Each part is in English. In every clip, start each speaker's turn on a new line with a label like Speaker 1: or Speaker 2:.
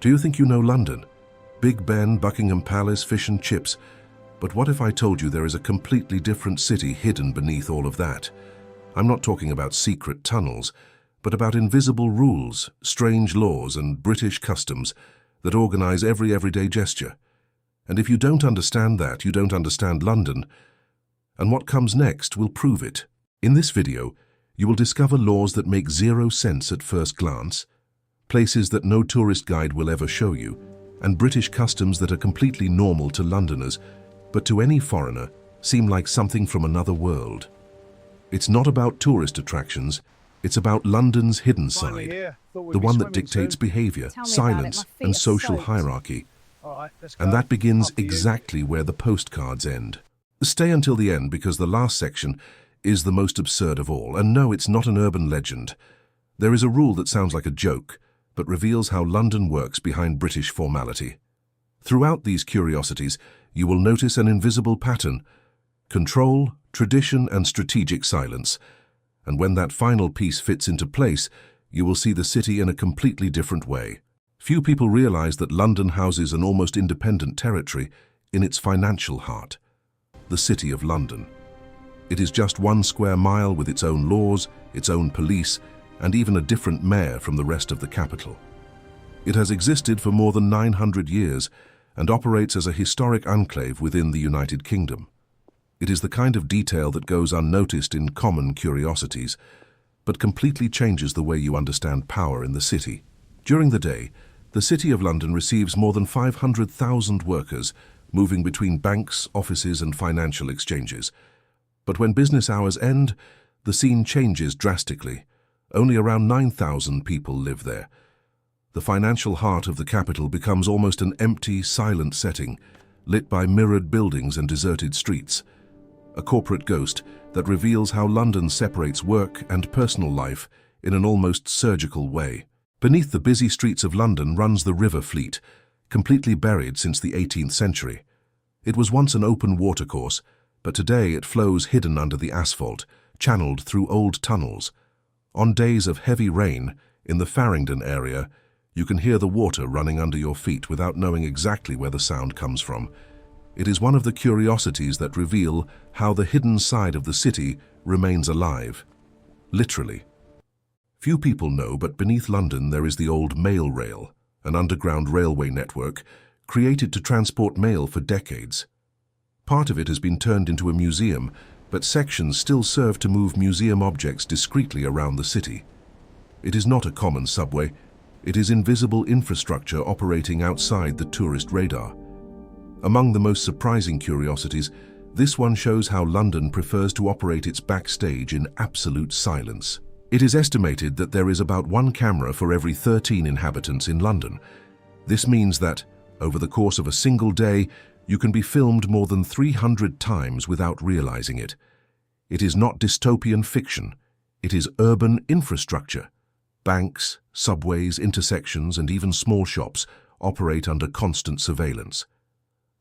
Speaker 1: Do you think you know London? Big Ben, Buckingham Palace, fish and chips. But what if I told you there is a completely different city hidden beneath all of that? I'm not talking about secret tunnels, but about invisible rules, strange laws, and British customs that organize every everyday gesture. And if you don't understand that, you don't understand London. And what comes next will prove it. In this video, you will discover laws that make zero sense at first glance, places that no tourist guide will ever show you, and British customs that are completely normal to Londoners, but to any foreigner seem like something from another world. It's not about tourist attractions, it's about London's hidden side, the one that dictates behavior, silence, and social hierarchy. And that begins exactly where the postcards end. Stay until the end because the last section is the most absurd of all. And no, it's not an urban legend. There is a rule that sounds like a joke, but reveals how London works behind British formality. Throughout these curiosities, you will notice an invisible pattern: control, tradition, and strategic silence. And when that final piece fits into place, you will see the city in a completely different way. Few people realize that London houses an almost independent territory in its financial heart, the City of London. It is just 1 square mile with its own laws, its own police, and even a different mayor from the rest of the capital. It has existed for more than 900 years and operates as a historic enclave within the United Kingdom. It is the kind of detail that goes unnoticed in common curiosities, but completely changes the way you understand power in the city. During the day, the City of London receives more than 500,000 workers moving between banks, offices, and financial exchanges. But when business hours end, the scene changes drastically. Only around 9,000 people live there. The financial heart of the capital becomes almost an empty, silent setting, lit by mirrored buildings and deserted streets. A corporate ghost that reveals how London separates work and personal life in an almost surgical way. Beneath the busy streets of London runs the River Fleet, completely buried since the 18th century. It was once an open watercourse, but today it flows hidden under the asphalt, channeled through old tunnels. On days of heavy rain, in the Farringdon area, you can hear the water running under your feet without knowing exactly where the sound comes from. It is one of the curiosities that reveal how the hidden side of the city remains alive. Literally. Few people know, but beneath London there is the old mail rail, an underground railway network created to transport mail for decades. Part of it has been turned into a museum, but sections still serve to move museum objects discreetly around the city. It is not a common subway. It is invisible infrastructure operating outside the tourist radar. Among the most surprising curiosities, this one shows how London prefers to operate its backstage in absolute silence. It is estimated that there is about 1 camera for every 13 inhabitants in London. This means that, over the course of a single day, you can be filmed more than 300 times without realizing it. It is not dystopian fiction. It is urban infrastructure. Banks, subways, intersections, and even small shops operate under constant surveillance.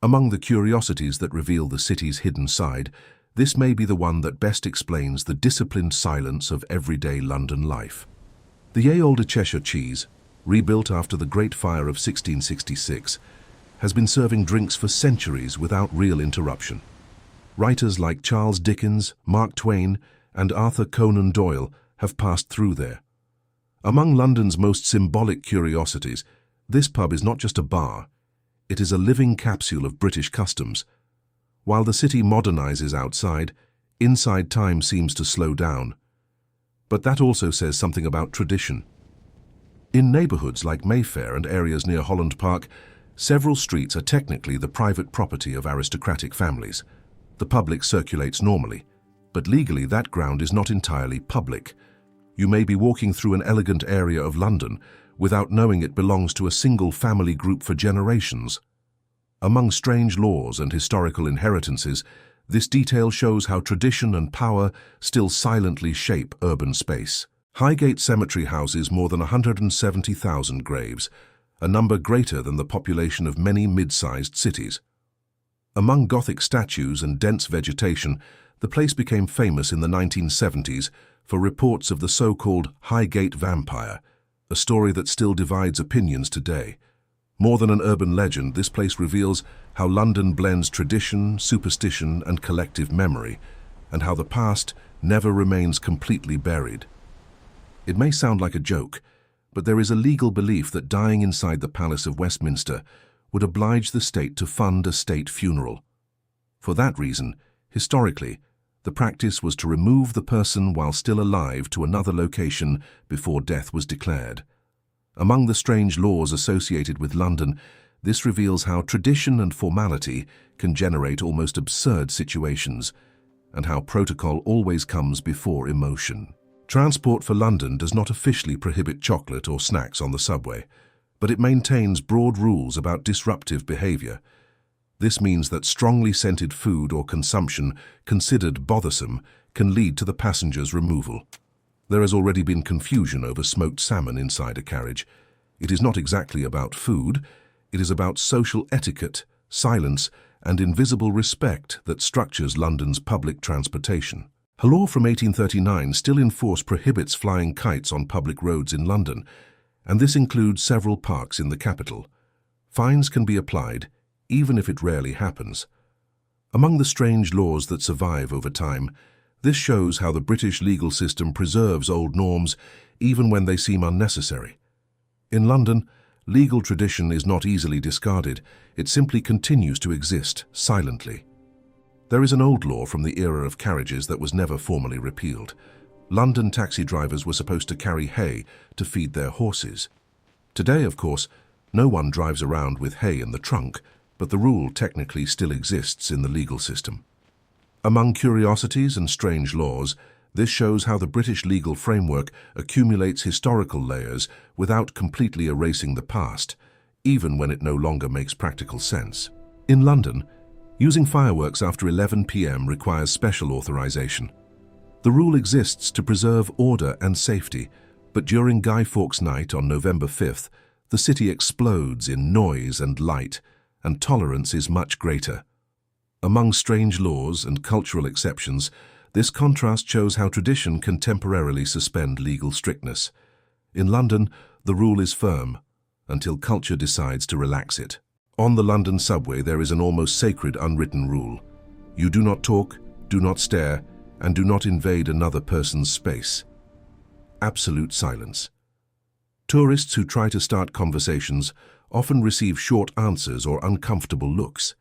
Speaker 1: Among the curiosities that reveal the city's hidden side, this may be the one that best explains the disciplined silence of everyday London life. The ye-olde Cheshire cheese, rebuilt after the Great Fire of 1666, has been serving drinks for centuries without real interruption. Writers like Charles Dickens, Mark Twain, and Arthur Conan Doyle have passed through there. Among London's most symbolic curiosities, this pub is not just a bar, it is a living capsule of British customs. While the city modernizes outside, inside time seems to slow down. But that also says something about tradition. In neighborhoods like Mayfair and areas near Holland Park, several streets are technically the private property of aristocratic families. The public circulates normally, but legally that ground is not entirely public. You may be walking through an elegant area of London without knowing it belongs to a single family group for generations. Among strange laws and historical inheritances, this detail shows how tradition and power still silently shape urban space. Highgate Cemetery houses more than 170,000 graves, a number greater than the population of many mid-sized cities. Among Gothic statues and dense vegetation, the place became famous in the 1970s for reports of the so-called Highgate vampire, a story that still divides opinions today. More than an urban legend, this place reveals how London blends tradition, superstition, and collective memory, and how the past never remains completely buried. It may sound like a joke, but there is a legal belief that dying inside the Palace of Westminster would oblige the state to fund a state funeral. For that reason, historically, the practice was to remove the person while still alive to another location before death was declared. Among the strange laws associated with London, this reveals how tradition and formality can generate almost absurd situations, and how protocol always comes before emotion. Transport for London does not officially prohibit chocolate or snacks on the subway, but it maintains broad rules about disruptive behavior. This means that strongly scented food or consumption considered bothersome can lead to the passenger's removal. There has already been confusion over smoked salmon inside a carriage. It is not exactly about food, it is about social etiquette, silence, and invisible respect that structures London's public transportation. A law from 1839 still in force prohibits flying kites on public roads in London, and this includes several parks in the capital. Fines can be applied, even if it rarely happens. Among the strange laws that survive over time, this shows how the British legal system preserves old norms even when they seem unnecessary. In London, legal tradition is not easily discarded, it simply continues to exist silently. There is an old law from the era of carriages that was never formally repealed. London taxi drivers were supposed to carry hay to feed their horses. Today, of course, no one drives around with hay in the trunk, but the rule technically still exists in the legal system. Among curiosities and strange laws, this shows how the British legal framework accumulates historical layers without completely erasing the past, even when it no longer makes practical sense. In London, using fireworks after 11 p.m. requires special authorization. The rule exists to preserve order and safety, but during Guy Fawkes Night on November 5th, the city explodes in noise and light, and tolerance is much greater. Among strange laws and cultural exceptions, this contrast shows how tradition can temporarily suspend legal strictness. In London, the rule is firm, until culture decides to relax it. On the London subway, there is an almost sacred unwritten rule. You do not talk, do not stare, and do not invade another person's space. Absolute silence. Tourists who try to start conversations often receive short answers or uncomfortable looks.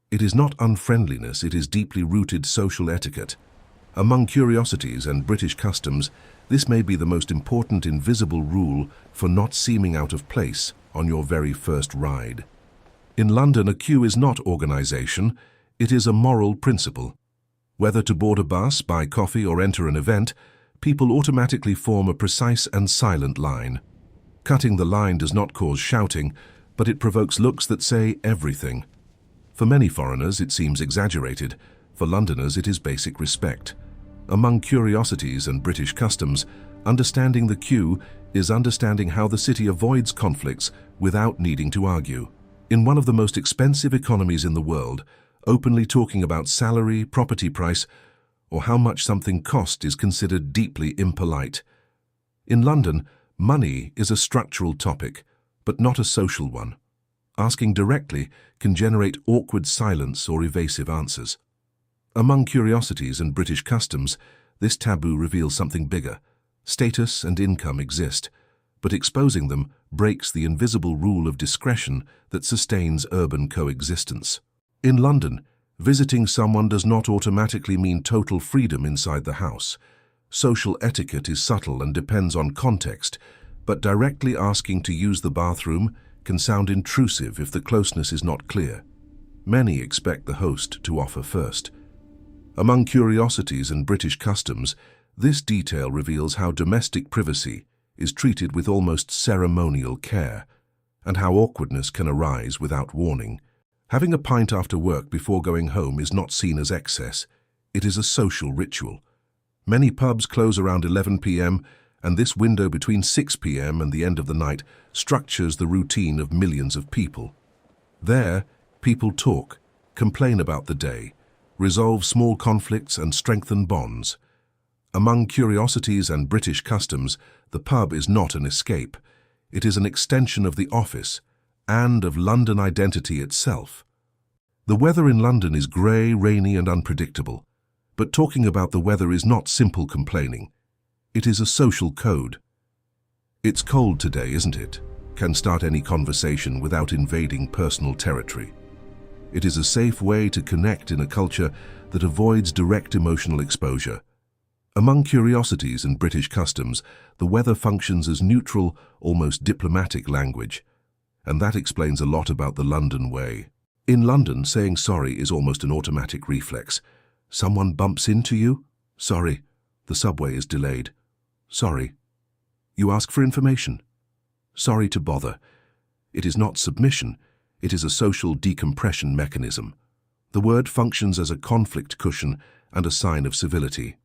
Speaker 1: It is not unfriendliness, it is deeply rooted social etiquette. Among curiosities and British customs, this may be the most important invisible rule for not seeming out of place on your very first ride. In London, a queue is not organization, it is a moral principle. Whether to board a bus, buy coffee, or enter an event, people automatically form a precise and silent line. Cutting the line does not cause shouting, but it provokes looks that say everything. For many foreigners, it seems exaggerated. For Londoners, it is basic respect. Among curiosities and British customs, understanding the queue is understanding how the city avoids conflicts without needing to argue. In one of the most expensive economies in the world, openly talking about salary, property price, or how much something cost is considered deeply impolite. In London, money is a structural topic, but not a social one. Asking directly can generate awkward silence or evasive answers. Among curiosities and British customs, this taboo reveals something bigger. Status and income exist, but exposing them breaks the invisible rule of discretion that sustains urban coexistence. In London, visiting someone does not automatically mean total freedom inside the house. Social etiquette is subtle and depends on context, but directly asking to use the bathroom can sound intrusive if the closeness is not clear. Many expect the host to offer first. Among curiosities and British customs, this detail reveals how domestic privacy is treated with almost ceremonial care, and how awkwardness can arise without warning. Having a pint after work before going home is not seen as excess, it is a social ritual. Many pubs close around 11 p.m., and this window between 6 p.m. and the end of the night structures the routine of millions of people. There, people talk, complain about the day, resolve small conflicts and strengthen bonds. Among curiosities and British customs, the pub is not an escape. It is an extension of the office, and of London identity itself. The weather in London is grey, rainy and unpredictable, but talking about the weather is not simple complaining. It is a social code. "It's cold today, isn't it?" can start any conversation without invading personal territory. It is a safe way to connect in a culture that avoids direct emotional exposure. Among curiosities and British customs, the weather functions as neutral, almost diplomatic language, and that explains a lot about the London way. In London, saying sorry is almost an automatic reflex. Someone bumps into you? Sorry. The subway is delayed. Sorry. You ask for information? Sorry to bother. It is not submission, it is a social decompression mechanism. The word functions as a conflict cushion and a sign of civility.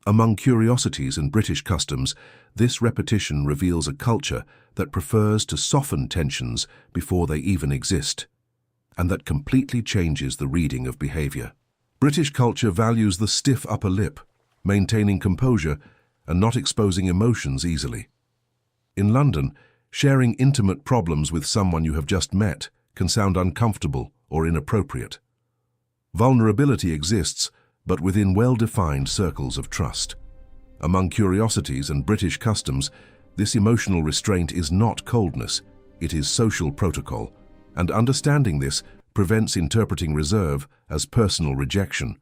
Speaker 1: Among curiosities and British customs, this repetition reveals a culture that prefers to soften tensions before they even exist, and that completely changes the reading of behavior. British culture values the stiff upper lip, maintaining composure and not exposing emotions easily. In London, sharing intimate problems with someone you have just met can sound uncomfortable or inappropriate. Vulnerability exists, but within well-defined circles of trust. Among curiosities and British customs, this emotional restraint is not coldness, it is social protocol, and understanding this prevents interpreting reserve as personal rejection.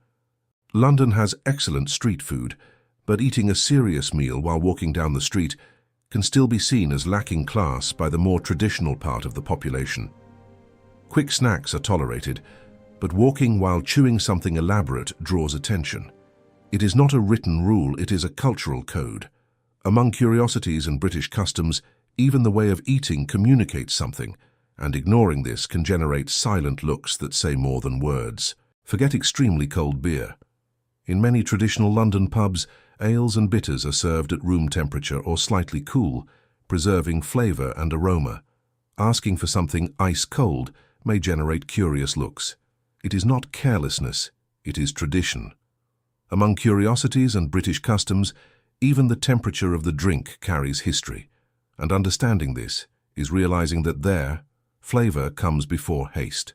Speaker 1: London has excellent street food, but eating a serious meal while walking down the street can still be seen as lacking class by the more traditional part of the population. Quick snacks are tolerated, but walking while chewing something elaborate draws attention. It is not a written rule, it is a cultural code. Among curiosities and British customs, even the way of eating communicates something, and ignoring this can generate silent looks that say more than words. Forget extremely cold beer. In many traditional London pubs, ales and bitters are served at room temperature or slightly cool, preserving flavour and aroma. Asking for something ice cold may generate curious looks. It is not carelessness, it is tradition. Among curiosities and British customs, even the temperature of the drink carries history, and understanding this is realizing that there, flavour comes before haste.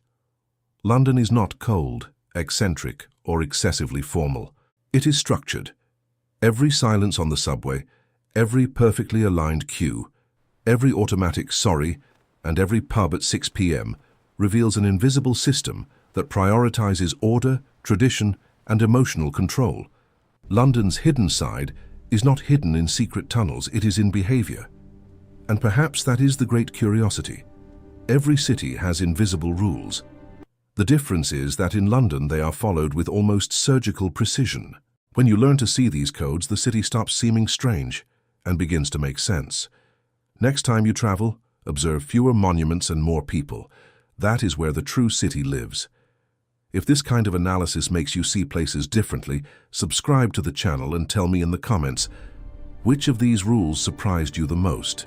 Speaker 1: London is not cold, eccentric, or excessively formal. It is structured. Every silence on the subway, every perfectly aligned queue, every automatic sorry, and every pub at 6 p.m. reveals an invisible system that prioritizes order, tradition, and emotional control. London's hidden side is not hidden in secret tunnels, it is in behavior. And perhaps that is the great curiosity. Every city has invisible rules. The difference is that in London they are followed with almost surgical precision. When you learn to see these codes, the city stops seeming strange and begins to make sense. Next time you travel, observe fewer monuments and more people. That is where the true city lives. If this kind of analysis makes you see places differently, subscribe to the channel and tell me in the comments, which of these rules surprised you the most?